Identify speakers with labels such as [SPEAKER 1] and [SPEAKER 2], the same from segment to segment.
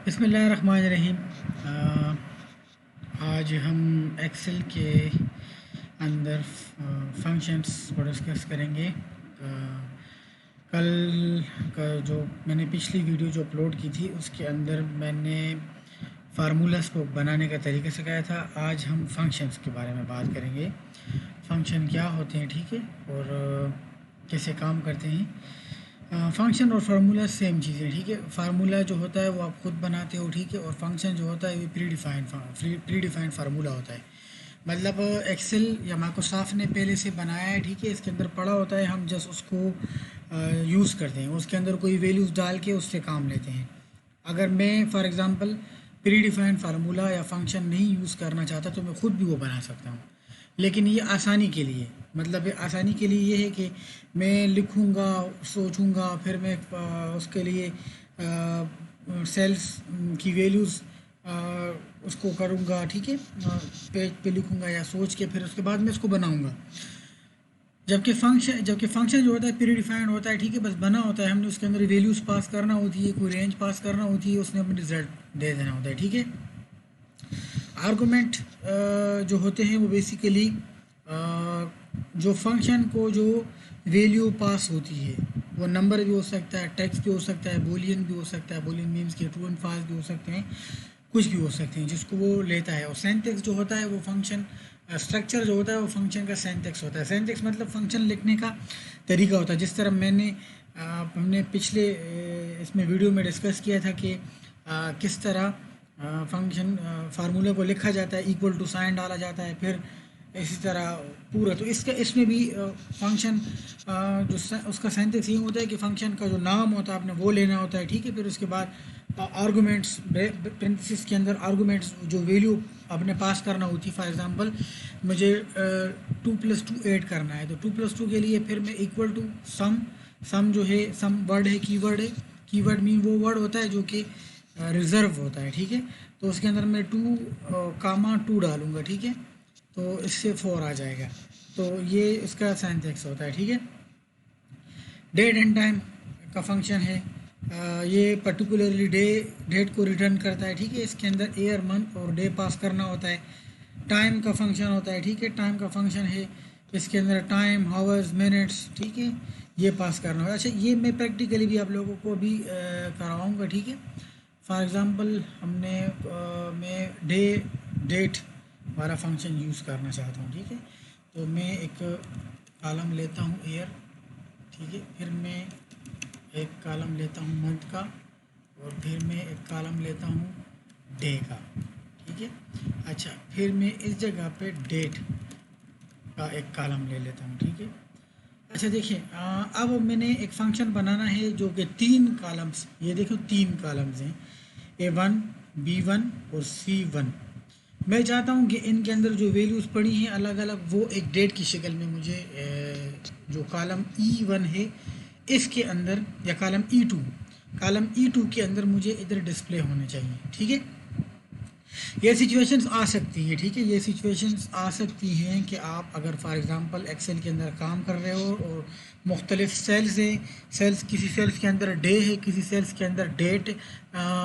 [SPEAKER 1] بسم اللہ الرحمن الرحیم۔ آج ہم ایکسل کے اندر فنکشنز کو ڈسکس کریں گے۔ کل کا جو میں نے پچھلی ویڈیو جو اپلوڈ کی تھی اس کے اندر میں نے فارمولاز کو بنانے کا طریقہ سکھایا تھا۔ آج ہم فنکشنز کے بارے میں بات کریں گے، فنکشن کیا ہوتے ہیں، ٹھیک ہے، اور کیسے کام کرتے ہیں۔ فنکشن اور فارمولا سیم چیزیں، ٹھیک ہے۔ فارمولا جو ہوتا ہے وہ آپ خود بناتے ہو، ٹھیک ہے، اور فنکشن جو ہوتا ہے وہ پری ڈیفائنڈ فارمولا ہوتا ہے۔ مطلب ایکسل یا مائکروسافٹ نے پہلے سے بنایا ہے، ٹھیک ہے، اس کے اندر پڑا ہوتا ہے، ہم جسٹ اس کو یوز کرتے ہیں، اس کے اندر کوئی ویلیوز ڈال کے اس سے کام لیتے ہیں۔ اگر میں for example predefined formula یا فنکشن نہیں یوز کرنا چاہتا تو میں خود بھی وہ بنا سکتا ہوں، لیکن یہ آسانی کے لیے، مطلب آسانی کے لیے یہ ہے کہ میں لکھوں گا، سوچوں گا، پھر میں اس کے لیے سیلز کی ویلیوز اس کو کروں گا، ٹھیک ہے، پیج پہ لکھوں گا یا سوچ کے پھر اس کے بعد میں اس کو بناؤں گا۔ جبکہ فنکشن جو ہوتا ہے پری ڈیفائنڈ ہوتا ہے، ٹھیک ہے، بس بنا ہوتا ہے، ہم نے اس کے اندر ویلیوز پاس کرنا ہوتی ہے، کوئی رینج پاس کرنا ہوتی ہے، اس نے اپنے رزلٹ دے دینا ہوتا ہے، ٹھیک ہے۔ آرگومنٹ جو ہوتے ہیں وہ بیسیکلی جو فنکشن کو جو ویلیو پاس ہوتی ہے، وہ نمبر بھی ہو سکتا ہے، ٹیکسٹ بھی ہو سکتا ہے، بولین بھی ہو سکتا ہے، بولین مینس کے ٹرو اینڈ فالس بھی ہو سکتے ہیں، کچھ بھی ہو سکتے ہیں جس کو وہ لیتا ہے۔ اور سینٹیکس جو ہوتا ہے وہ فنکشن اسٹرکچر جو ہوتا ہے وہ فنکشن کا سینٹیکس ہوتا ہے۔ سینٹیکس مطلب فنکشن لکھنے کا طریقہ ہوتا ہے، جس طرح ہم نے پچھلے اس میں ویڈیو میں ڈسکس کیا تھا کہ کس طرح فنکشن فارمولے کو لکھا جاتا ہے، ایکول ٹو سائن ڈالا جاتا ہے، پھر اسی طرح پورا۔ تو اس میں بھی فنکشن جو اس کا سینٹیکس یہ ہوتا ہے کہ فنکشن کا جو نام ہوتا ہے آپ نے وہ لینا ہوتا ہے، ٹھیک ہے، پھر اس کے بعد آرگومنٹس پرنتھسس کے اندر آرگومنٹس جو ویلیو آپ نے پاس کرنا ہوتی ہے۔ فار ایگزامپل مجھے 2+2 ایڈ کرنا ہے، تو 2+2 کے لیے پھر میں ایکول ٹو سم جو ہے، سم ورڈ ہے، کی ورڈ مین وہ ورڈ ہوتا ہے جو کہ ریزرو ہوتا ہے، ٹھیک ہے، تو اس کے اندر میں 2 ڈالوں گا، ٹھیک ہے، تو اس سے 4 آ جائے گا، تو یہ اس کا سینٹیکس ہوتا ہے، ٹھیک ہے۔ ڈیٹ اینڈ ٹائم کا فنکشن ہے، یہ پرٹیکولرلی ڈیٹ کو ریٹرن کرتا ہے، ٹھیک ہے، اس کے اندر ایئر، منتھ اور ڈے پاس کرنا ہوتا ہے۔ ٹائم کا فنکشن ہوتا ہے، ٹھیک ہے، ٹائم کا فنکشن ہے، اس کے اندر ٹائم، ہاورز، منٹس، ٹھیک ہے، یہ پاس کرنا ہوتا ہے۔ اچھا، یہ میں پریکٹیکلی بھی آپ لوگوں کو بھی کراؤں گا، ٹھیک ہے۔ فار ایگزامپل میں ڈیٹ والا فنکشن یوز کرنا چاہتا ہوں، ٹھیک ہے، تو میں ایک کالم لیتا ہوں ایئر، ٹھیک ہے، پھر میں ایک کالم لیتا ہوں منتھ کا، اور پھر میں ایک کالم لیتا ہوں ڈے کا، ٹھیک ہے۔ اچھا، پھر میں اس جگہ پہ ڈیٹ کا ایک کالم لے لیتا ہوں، ٹھیک ہے۔ اچھا دیکھیں، اب میں نے ایک فنکشن بنانا ہے جو کہ 3 کالمس، یہ دیکھو 3 کالمز ہیں، A1 B1 اور C1۔ میں چاہتا ہوں کہ ان کے اندر جو ویلیوز پڑی ہیں الگ الگ، وہ ایک ڈیٹ کی شکل میں مجھے جو کالم E1 ہے اس کے اندر، یا کالم E2 کے اندر مجھے ادھر ڈسپلے ہونے چاہیے، ٹھیک ہے۔ یہ سچویشنز آ سکتی ہیں، ٹھیک ہے، یہ سچویشنز آ سکتی ہیں کہ آپ اگر فار ایگزامپل ایکسل کے اندر کام کر رہے ہو اور مختلف سیلز ہیں، کسی سیلز کے اندر ڈے ہے، کسی سیلز کے اندر ڈیٹ،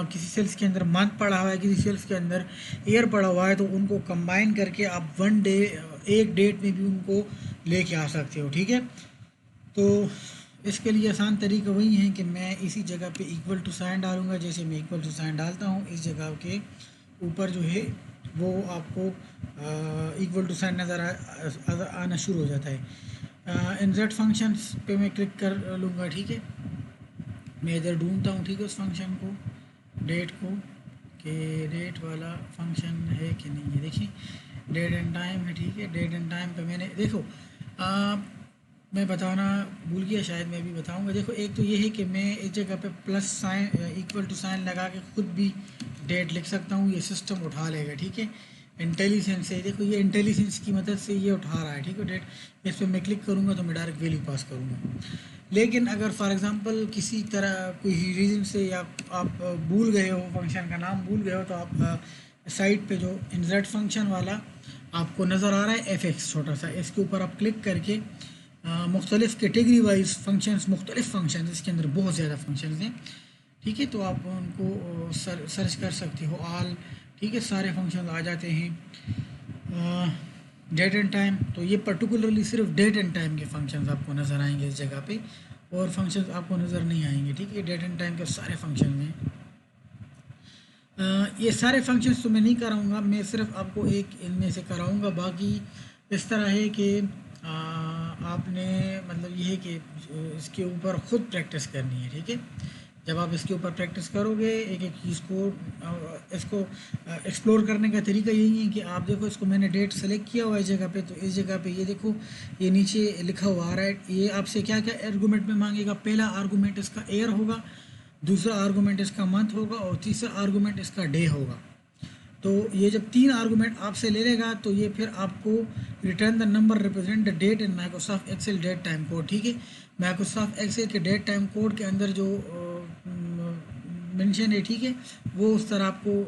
[SPEAKER 1] کسی سیلز کے اندر منتھ پڑا ہوا ہے، کسی سیلز کے اندر ایئر پڑا ہوا ہے، تو ان کو کمبائن کر کے آپ ایک ڈیٹ میں بھی ان کو لے کے آ سکتے ہو، ٹھیک ہے۔ تو اس کے لیے آسان طریقہ وہی ہے کہ میں اسی جگہ پہ ایکول ٹو سائن ڈالوں گا، جیسے میں ایکول ٹو سائن ڈالتا ہوں، اس جگہ کے اوپر جو ہے وہ آپ کو ایکول ٹو سائن نظر آنا شروع ہو جاتا ہے۔ انسرٹ فنکشنس پہ میں کلک کر لوں گا، ٹھیک ہے، میں ادھر ڈھونڈتا ہوں، ٹھیک ہے، اس فنکشن کو، ڈیٹ کو، کہ ڈیٹ والا فنکشن ہے کہ نہیں ہے، دیکھیں ڈیٹ اینڈ ٹائم ہے، ٹھیک ہے۔ ڈیٹ اینڈ ٹائم پہ میں نے دیکھو میں بتانا بھول گیا، شاید میں بھی بتاؤں گا۔ دیکھو ایک تو یہ ہے کہ میں اس جگہ پہ plus sign, equal to sign لگا کے خود بھی ڈیٹ لکھ سکتا ہوں، یہ سسٹم اٹھا لے گا، ٹھیک ہے، انٹیلیجنس سے، دیکھو یہ انٹیلیجنس کی مدد سے یہ اٹھا رہا ہے، ٹھیک ہے، ڈیٹ، اس پہ میں کلک کروں گا تو میں ڈائریکٹ ویلیو پاس کروں گا۔ لیکن اگر فار ایگزامپل کسی طرح کوئی ریزن سے یا آپ بھول گئے ہو، فنکشن کا نام بھول گئے ہو، تو آپ سائٹ پہ جو انسرٹ فنکشن والا آپ کو نظر آ رہا ہے FX چھوٹا سا، اس کے اوپر آپ کلک کر کے مختلف کیٹیگری وائز فنکشنز، مختلف فنکشنز، اس کے اندر بہت زیادہ فنکشنز ہیں، ٹھیک ہے، تو آپ ان کو سرچ کر سکتے ہو آل، ٹھیک ہے، سارے فنکشن آ جاتے ہیں. ڈیٹ اینڈ ٹائم، تو یہ پرٹیکولرلی صرف ڈیٹ اینڈ ٹائم کے فنکشنز آپ کو نظر آئیں گے اس جگہ پہ، اور فنکشنز آپ کو نظر نہیں آئیں گے. ٹھیک ہے، ڈیٹ اینڈ ٹائم کے سارے فنکشن ہیں. یہ سارے فنکشنز تو میں نہیں کراؤں گا، میں صرف آپ کو ایک ان میں سے کراؤں گا. باقی اس طرح ہے کہ آپ نے مطلب یہ ہے کہ اس کے اوپر خود پریکٹس کرنی ہے. ٹھیک ہے، جب آپ اس کے اوپر پریکٹس کرو گے ایک ایک چیز کو، اس کو ایکسپلور کرنے کا طریقہ یہی ہے کہ آپ دیکھو اس کو میں نے ڈیٹ سلیکٹ کیا ہوا ہے اس جگہ پہ، تو اس جگہ پہ یہ دیکھو یہ نیچے لکھا ہوا آ رہا ہے. یہ آپ سے کیا کیا آرگومنٹ میں مانگے گا. پہلا آرگومنٹ اس کا ایئر ہوگا، دوسرا آرگومنٹ اس کا منتھ ہوگا، اور تیسرا آرگومنٹ اس کا ڈے ہوگا. تو یہ جب 3 آرگومنٹ آپ سے لے لے گا تو یہ پھر آپ کو return the number represent the date in Microsoft Excel date time code. ٹھیک ہے، مائکروسافٹ ایکسل کے ڈیٹ ٹائم کوڈ کے اندر جو مینشن ہے، ٹھیک ہے، وہ اس طرح آپ کو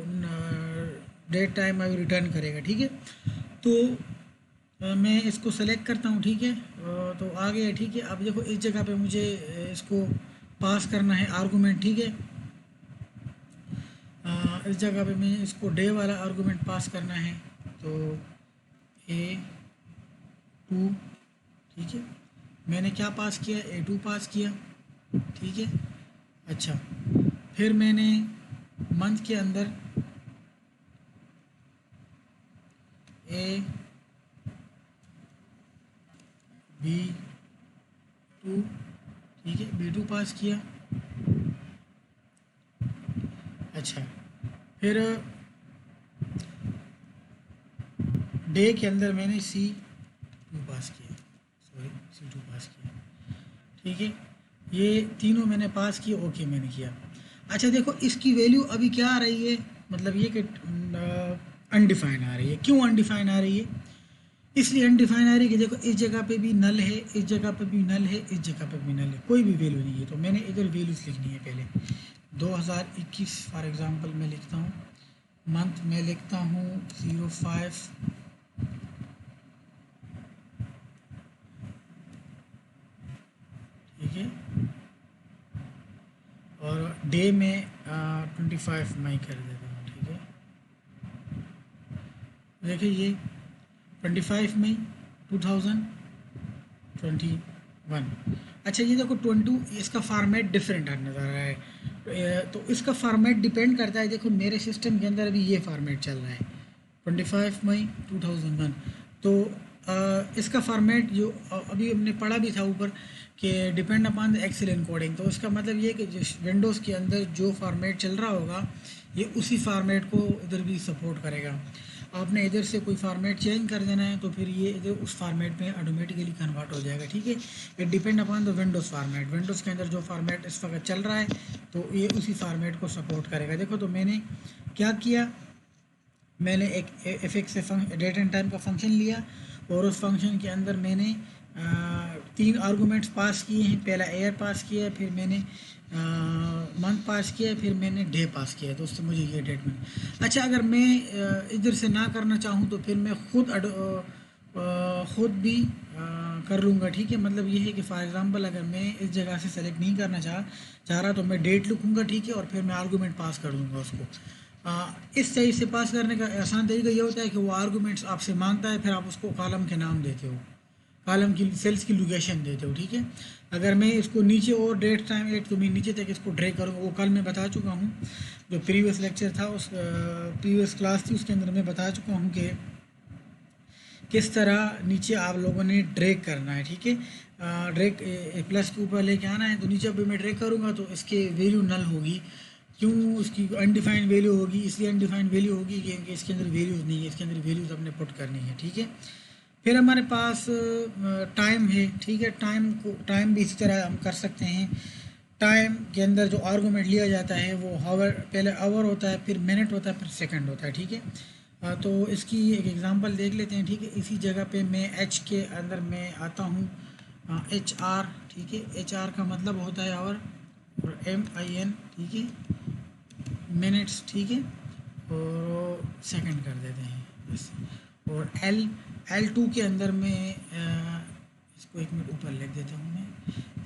[SPEAKER 1] ڈیٹ ٹائم ریٹرن کرے گا. ٹھیک ہے، تو میں اس کو سلیکٹ کرتا ہوں. ٹھیک ہے، تو آ گیا. ٹھیک ہے، اب دیکھو اس جگہ پہ مجھے اس کو پاس کرنا ہے آرگومنٹ. ٹھیک ہے، اس جگہ پہ میں اس کو ڈے والا آرگومنٹ پاس کرنا ہے، تو A2. ٹھیک ہے، میں نے کیا پاس کیا، A2 پاس کیا. ٹھیک ہے، اچھا، پھر میں نے منتھ کے اندر B2. ٹھیک ہے، B2 پاس کیا. اچھا، پھر ڈے کے اندر میں نے C2 پاس کیا، C2 پاس کیا. ٹھیک ہے، یہ تینوں میں نے پاس کیے، اوکے میں نے کیا. اچھا دیکھو اس کی ویلیو ابھی کیا آ رہی ہے، مطلب یہ کہ انڈیفائن آ رہی ہے. کیوں انڈیفائن آ رہی ہے؟ اس لیے انڈیفائن آ رہی ہے کہ دیکھو اس جگہ پہ بھی نل ہے، اس جگہ پہ بھی نل ہے، اس جگہ پہ بھی نل ہے، کوئی بھی ویلیو نہیں ہے. تو میں نے ادھر ویلیوز لکھنی ہے. پہلے 2021 فار ایگزامپل میں لکھتا ہوں، منتھ میں لکھتا ہوں 05. ٹھیک ہے، اور ڈے میں 25 مئی کر دیتا ہوں. ٹھیک ہے، دیکھیں یہ 25 مئی 2021. اچھا یہ دیکھو 22 اس کا فارمیٹ ڈفرینٹ نظر آ رہا ہے. تو اس کا فارمیٹ ڈیپینڈ کرتا ہے. دیکھو میرے سسٹم کے اندر ابھی یہ فارمیٹ چل رہا ہے 25 مئی 2001. تو اس کا فارمیٹ جو ابھی ہم نے پڑھا بھی تھا اوپر کہ depend upon the Excel encoding. تو اس کا مطلب یہ کہ جو ونڈوز کے اندر جو فارمیٹ چل رہا ہوگا یہ اسی فارمیٹ کو ادھر بھی سپورٹ کرے گا. آپ نے ادھر سے کوئی فارمیٹ چینج کر دینا ہے تو پھر یہ ادھر اس فارمیٹ میں آٹومیٹیکلی کنورٹ ہو جائے گا. ٹھیک ہے، یہ depend upon the Windows format. Windows کے اندر جو فارمیٹ اس وقت چل رہا ہے تو یہ اسی فارمیٹ کو سپورٹ کرے گا. دیکھو تو میں نے کیا کیا، میں نے ایک ایف ایکس سے ڈیٹ اینڈ ٹائم کا فنکشن لیا، اور اس فنکشن کے اندر میں نے 3 آرگومنٹس پاس کیے ہیں. پہلا ایئر پاس کیا ہے، پھر میں نے منتھ پاس کیا ہے، پھر میں نے ڈے پاس کیا ہے. دوستو مجھے یہ ڈیٹ میں اچھا اگر میں ادھر سے نہ کرنا چاہوں تو پھر میں خود بھی کر لوں گا. ٹھیک ہے، مطلب یہ ہے کہ فار ایگزامپل اگر میں اس جگہ سے سلیکٹ نہیں کرنا چاہ رہا تو میں ڈیٹ لکھوں گا. ٹھیک ہے، اور پھر میں آرگومنٹ پاس کر دوں گا اس کو. اس صحیح سے پاس کرنے کا آسان طریقہ یہ ہوتا ہے کہ وہ آرگومنٹس آپ سے مانگتا ہے، پھر آپ اس کو کالم کے نام دیتے ہو، کالم کی سیلس کی لوکیشن دیتے ہو. ٹھیک ہے، اگر میں اس کو نیچے اور ڈیٹ ٹائم ایٹ تو میں نیچے تک اس کو ڈریگ کروں گا. وہ کل میں بتا چکا ہوں، جو پریویس لیکچر تھا، اس پریویس کلاس تھی، اس کے اندر میں بتا چکا ہوں کہ کس طرح نیچے آپ لوگوں نے ڈریگ کرنا ہے. ٹھیک ہے، ڈریگ پلس کے اوپر لے کے آنا ہے. تو نیچے پہ میں ڈریگ کروں گا تو اس کے ویلیو نل ہوگی. کیوں اس کی انڈیفائنڈ ویلیو ہوگی؟ اس لیے انڈیفائنڈ ویلیو ہوگی کہ اس کے اندر ویلیوز نہیں ہے، اس کے اندر ویلیوز اپنے پٹ کرنی ہے. ٹھیک ہے، پھر ہمارے پاس ٹائم ہے. ٹھیک ہے، ٹائم بھی اسی طرح ہم کر سکتے ہیں. ٹائم کے اندر جو آرگومنٹ لیا جاتا ہے وہ ہاور، پہلے آور ہوتا ہے، پھر منٹ ہوتا ہے، پھر سیکنڈ ہوتا ہے. ٹھیک ہے، تو اس کی ایک ایگزامپل دیکھ لیتے ہیں. ٹھیک ہے، اسی جگہ پہ میں ایچ کے اندر میں آتا ہوں، ایچ آر. ٹھیک ہے، ایچ آر کا مطلب ہوتا ہے آور، اور MIN. ٹھیک ہے، منٹس. ٹھیک ہے، اور سیکنڈ کر دیتے ہیں بس. اور L2 کے اندر میں اس کو ایک منٹ اوپر لکھ دیتا ہوں میں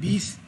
[SPEAKER 1] 20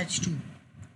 [SPEAKER 1] H2,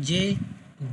[SPEAKER 1] J2,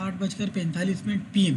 [SPEAKER 1] 8:45 PM,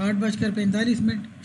[SPEAKER 1] 8:45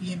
[SPEAKER 1] PM,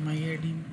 [SPEAKER 1] MID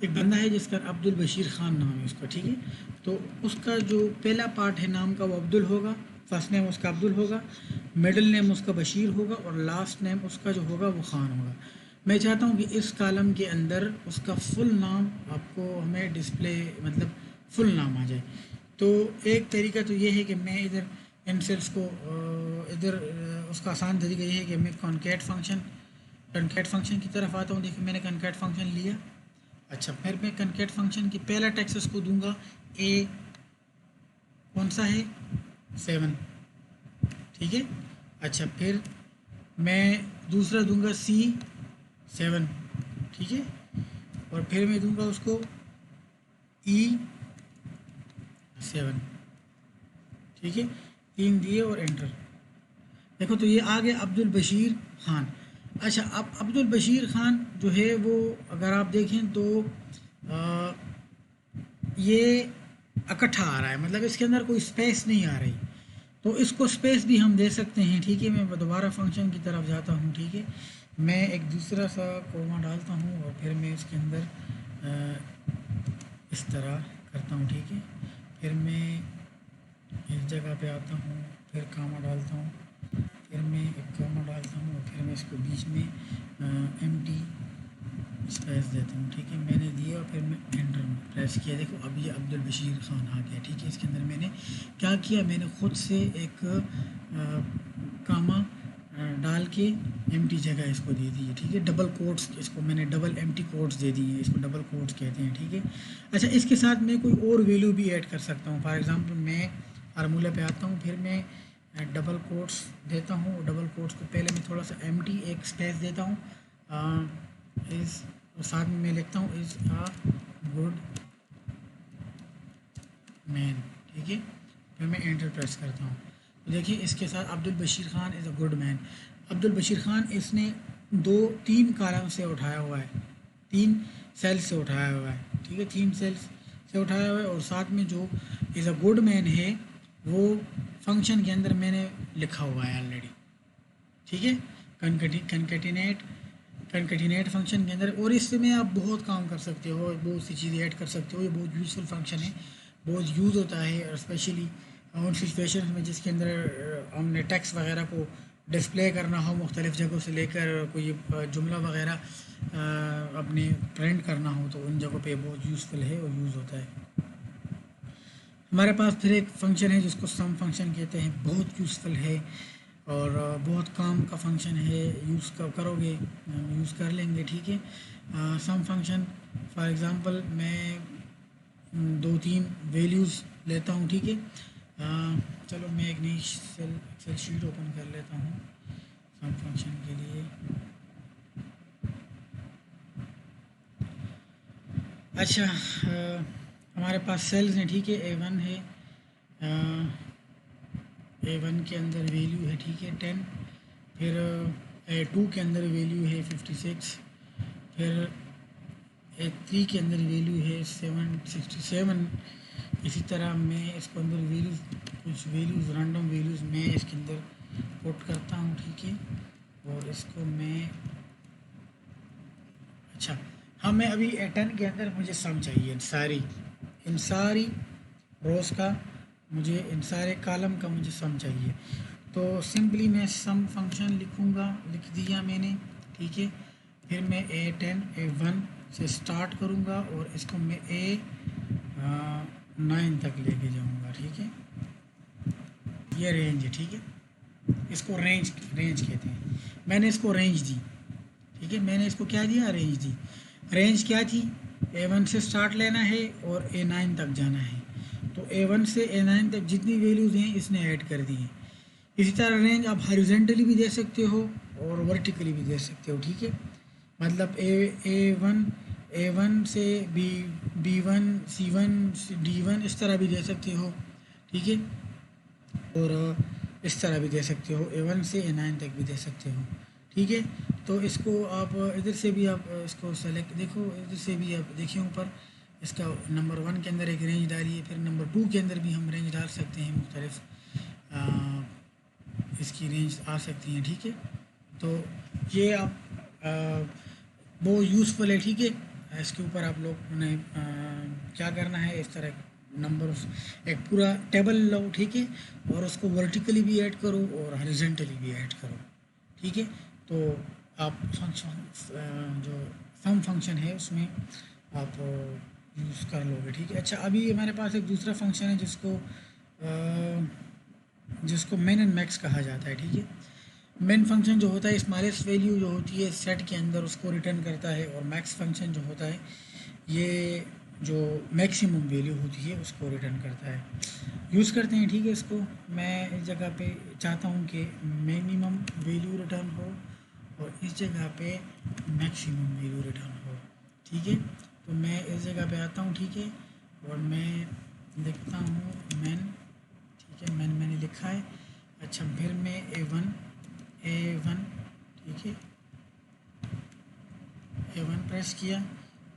[SPEAKER 1] ایک بندہ ہے جس کا عبد البشیر خان نام ہے اس کا، ٹھیک ہے، تو اس کا جو پہلا پارٹ ہے نام کا وہ عبدل ہوگا، فرسٹ نیم اس کا عبدل ہوگا، مڈل نیم اس کا بشیر ہوگا، اور لاسٹ نیم اس کا جو ہوگا وہ خان ہوگا۔ میں چاہتا ہوں کہ اس کالم کے اندر اس کا فل نام آپ کو ہمیں ڈسپلے مطلب فل نام آ جائے۔ تو ایک طریقہ تو یہ ہے کہ میں ادھر ان سیلس کو ادھر اس کا آسان طریقہ یہ ہے کہ میں کنکیٹ فنکشن کی طرف آتا ہوں۔ دیکھیں میں نے کنکیٹ فنکشن لیا، اچھا پھر میں کنکیٹ فنکشن کی پہلا ٹیکسٹ اس کو دوں گا اے، کون سا ہے 7، ٹھیک ہے، اچھا پھر میں دوسرا دوں گا سی 7، ٹھیک ہے، اور پھر میں دوں گا اس کو ای 7، ٹھیک ہے، 3 دیے اور انٹر۔ دیکھو تو یہ آ گیا عبد البشیر خان۔ اچھا اب عبد البشیر خان جو ہے وہ اگر آپ دیکھیں تو یہ اکٹھا آ رہا ہے، مطلب اس کے اندر کوئی اسپیس نہیں آ رہی، تو اس کو اسپیس بھی ہم دے سکتے ہیں، ٹھیک ہے۔ میں دوبارہ فنکشن کی طرف جاتا ہوں، ٹھیک ہے، میں ایک دوسرا سا کوما ڈالتا ہوں اور پھر میں اس کے اندر اس طرح کرتا ہوں، ٹھیک ہے، پھر میں اس جگہ پہ آتا ہوں، پھر کاما ڈالتا ہوں، پھر میں ایک کاما ڈالتا ہوں اور پھر میں اس کو بیچ میں ایم ٹی اسپیس دیتا ہوں، ٹھیک ہے، میں نے دیا اور پھر میں انٹر پریس کیا۔ دیکھو اب یہ عبد البشیر خان آ گیا، ٹھیک ہے۔ اس کے اندر میں نے کیا کیا، میں نے خود سے ایک کاما ڈال کے ایم ٹی جگہ اس کو دے دی ہے، ٹھیک ہے، ڈبل کوٹس، اس کو میں نے ڈبل ایم ٹی کوٹس دے دی ہیں، اس کو ڈبل کوٹس کہتے ہیں، ٹھیک ہے۔ اچھا اس کے ساتھ میں کوئی اور ویلیو بھی ایڈ کر سکتا ہوں، فار ایگزامپل میں فارمولہ پہ آتا ہوں، پھر میں ڈبل کوٹس دیتا ہوں، اور ڈبل کوٹس کو پہلے میں تھوڑا سا ایم ٹی ایک اسپیس دیتا ہوں، از اور ساتھ میں لکھتا ہوں از اے گڈ مین، ٹھیک ہے، پھر میں انٹر پریس کرتا ہوں۔ تو دیکھیے اس کے ساتھ Abdul Bashir Khan as a good man. Abdul Bashir Khan اس نے 3 کالم سے اٹھایا ہوا ہے، 3 سیل سے اٹھایا ہوا ہے، ٹھیک ہے، 3 سیلس سے اٹھایا ہوا ہے، اور ساتھ میں جو از اے گڈ مین ہے وہ فنکشن کے اندر میں نے لکھا ہوا ہے آلریڈی، ٹھیک ہے، کنکٹینیٹ فنکشن کے اندر، اور اس سے میں آپ بہت کام کر سکتے ہو، بہت سی چیزیں ایڈ کر سکتے ہو، یہ بہت یوزفل فنکشن ہے، بہت یوز ہوتا ہے، اور اسپیشلی ان سچویشن میں جس کے اندر ہم نے ٹیکسٹ وغیرہ کو ڈسپلے کرنا ہو مختلف جگہوں سے لے کر کوئی جملہ وغیرہ اپنے پرنٹ کرنا ہو، تو ان جگہوں پہ بہت یوزفل ہے اور یوز ہوتا ہے۔ ہمارے پاس پھر ایک فنکشن ہے جس کو سم فنکشن کہتے ہیں، بہت یوزفل ہے اور بہت کام کا فنکشن ہے، یوز کرو گے یوز کر لیں گے، ٹھیک ہے۔ سم فنکشن فار ایگزامپل میں 2-3 ویلیوز لیتا ہوں، ٹھیک ہے، چلو میں ایک نئی ایکسل شیٹ اوپن کر لیتا ہوں سم فنکشن کے لیے۔ اچھا ہمارے پاس سیلز ہیں، ٹھیک ہے، A1 ہے، A1 کے اندر ویلیو ہے، ٹھیک ہے 10، پھر A2 کے اندر ویلیو ہے 56، پھر A3 کے اندر ویلیو ہے 767۔ اسی طرح میں اس کو اندر ویلیوز کچھ ویلیوز رینڈم ویلیوز میں اس کے اندر پٹ کرتا ہوں، ٹھیک ہے، اور اس کو میں اچھا ہمیں ابھی 10 کے اندر مجھے سم چاہیے، ان ساری روز کا مجھے، ان سارے کالم کا مجھے سم چاہیے، تو سمپلی میں سم فنکشن لکھوں گا، لکھ دیا میں نے، ٹھیک ہے، پھر میں A10 A1 سے سٹارٹ کروں گا اور اس کو میں A9 تک لے کے جاؤں گا، ٹھیک ہے، یہ رینج ہے، ٹھیک ہے، اس کو رینج کہتے ہیں، میں نے اس کو رینج دی، ٹھیک ہے، میں نے اس کو کیا دیا، رینج دی۔ رینج کیا تھی، A1 سے سٹارٹ لینا ہے اور A9 تک جانا ہے، تو A1 سے A9 تک جتنی ویلیوز ہیں اس نے ایڈ کر دی ہیں۔ اسی طرح رینج آپ ہاریزنٹلی بھی دے سکتے ہو اور ورٹیکلی بھی دے سکتے ہو، ٹھیک ہے، مطلب A1 سے B1 C1 D1 اس طرح بھی دے سکتے ہو، ٹھیک ہے، اور اس طرح بھی دے سکتے ہو، A1 سے A9 تک بھی دے سکتے ہو، ٹھیک ہے۔ تو اس کو آپ ادھر سے بھی آپ اس کو سلیکٹ، دیکھو ادھر سے بھی آپ دیکھیں اوپر اس کا نمبر 1 کے اندر ایک رینج ڈالیے، پھر نمبر 2 کے اندر بھی ہم رینج ڈال سکتے ہیں، مختلف اس کی رینج آ سکتی ہیں، ٹھیک ہے، تو یہ آپ بہت یوزفل ہے، ٹھیک ہے۔ اس کے اوپر آپ لوگ نے کیا کرنا ہے، اس طرح نمبر ایک پورا ٹیبل لو، ٹھیک ہے، اور اس کو ورٹیکلی بھی ایڈ کرو اور ہاریزنٹلی بھی ایڈ کرو، ٹھیک ہے. تو آپ فنکشن جو سم فنکشن ہے اس میں آپ یوز کر لو گے، ٹھیک ہے. اچھا، ابھی ہمارے پاس ایک دوسرا فنکشن ہے جس کو مین اینڈ میکس کہا جاتا ہے، ٹھیک ہے. مین فنکشن جو ہوتا ہے اسمالسٹ ویلیو جو ہوتی ہے سیٹ کے اندر اس کو ریٹرن کرتا ہے، اور میکس فنکشن جو ہوتا ہے یہ جو میکسیمم ویلیو ہوتی ہے اس کو ریٹرن کرتا ہے. یوز کرتے ہیں، ٹھیک ہے. اس کو میں اس جگہ پہ چاہتا ہوں کہ منیمم ویلیو ریٹرن ہو اور اس جگہ پہ میکسیمم ویلیو ریٹرن ہو، ٹھیک ہے. تو میں اس جگہ پہ آتا ہوں، ٹھیک ہے، اور میں لکھتا ہوں مین، ٹھیک ہے. میں نے لکھا ہے. اچھا، پھر میں A1 ٹھیک ہے، A1 پریس کیا،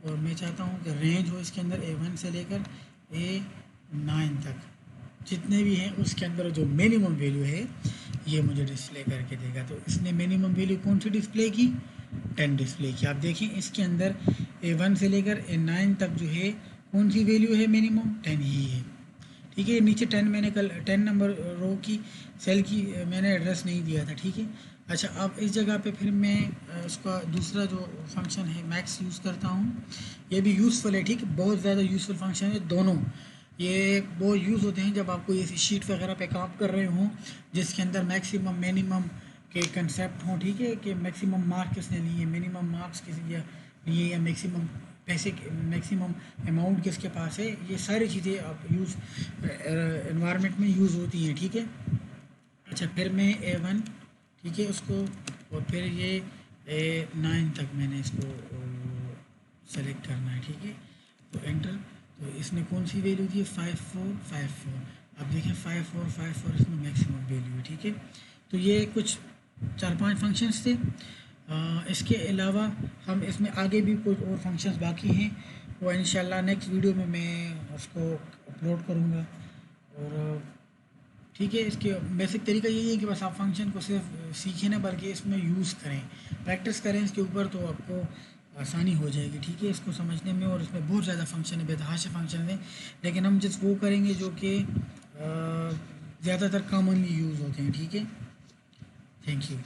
[SPEAKER 1] اور میں چاہتا ہوں کہ رینج ہو اس کے اندر A1 سے لے کر A9 تک جتنے بھی ہیں اس کے اندر جو منیمم ویلیو ہے یہ مجھے ڈسپلے کر کے دے گا. تو اس نے منیمم ویلیو کون سی ڈسپلے کی؟ 10 ڈسپلے کی. آپ دیکھیں اس کے اندر A1 سے لے کر A9 تک جو ہے کون سی ویلیو ہے منیمم؟ 10 ہی ہے، ٹھیک ہے. نیچے 10 میں نے 10 نمبر رو کی سیل کی میں نے ایڈریس نہیں دیا تھا، ٹھیک ہے. اچھا، اب اس جگہ پہ پھر میں اس کا دوسرا جو فنکشن ہے میکس یوز کرتا ہوں. یہ بھی یوزفل ہے، ٹھیک ہے، بہت زیادہ یوزفل فنکشن ہے دونوں. یہ بہت یوز ہوتے ہیں جب آپ کو یہ شیٹ وغیرہ پہ کام کر رہے ہوں جس کے اندر میکسیمم منیمم کے کنسیپٹ ہوں، ٹھیک ہے، کہ میکسیمم مارک کس نے لیے، منیمم مارکس کس لیے لیے، یا میکسیمم پیسے میکسیمم اماؤنٹ کس کے پاس ہے. یہ ساری چیزیں آپ یوز انوائرمنٹ میں یوز ہوتی ہیں، ٹھیک ہے. اچھا، پھر میں A1 ٹھیک ہے اس کو، اور پھر یہ A9 تک میں نے اس کو سلیکٹ کرنا ہے، ٹھیک ہے. تو انٹر. تو اس نے کون سی ویلیو دی ہے؟ 5454. اب دیکھیں 5454 اس میں میکسیمم ویلیو ہے، ٹھیک ہے. تو یہ کچھ 4-5 فنکشنس تھے. اس کے علاوہ ہم اس میں آگے بھی کچھ اور فنکشنز باقی ہیں، وہ انشاءاللہ نیکسٹ ویڈیو میں اس کو اپلوڈ کروں گا. اور ٹھیک ہے، اس کے بیسک طریقہ یہی ہے کہ بس آپ فنکشن کو صرف سیکھیں نہ بلکہ اس میں یوز کریں، پریکٹس کریں اس کے اوپر، تو آپ کو آسانی ہو جائے گی، ٹھیک ہے، اس کو سمجھنے میں. اور اس میں بہت زیادہ فنکشن ہے، بےتحاشا فنکشن ہیں، لیکن ہم جس وہ کریں گے جو کہ زیادہ تر کامنلی یوز ہوتے ہیں، ٹھیک ہے. Thank you.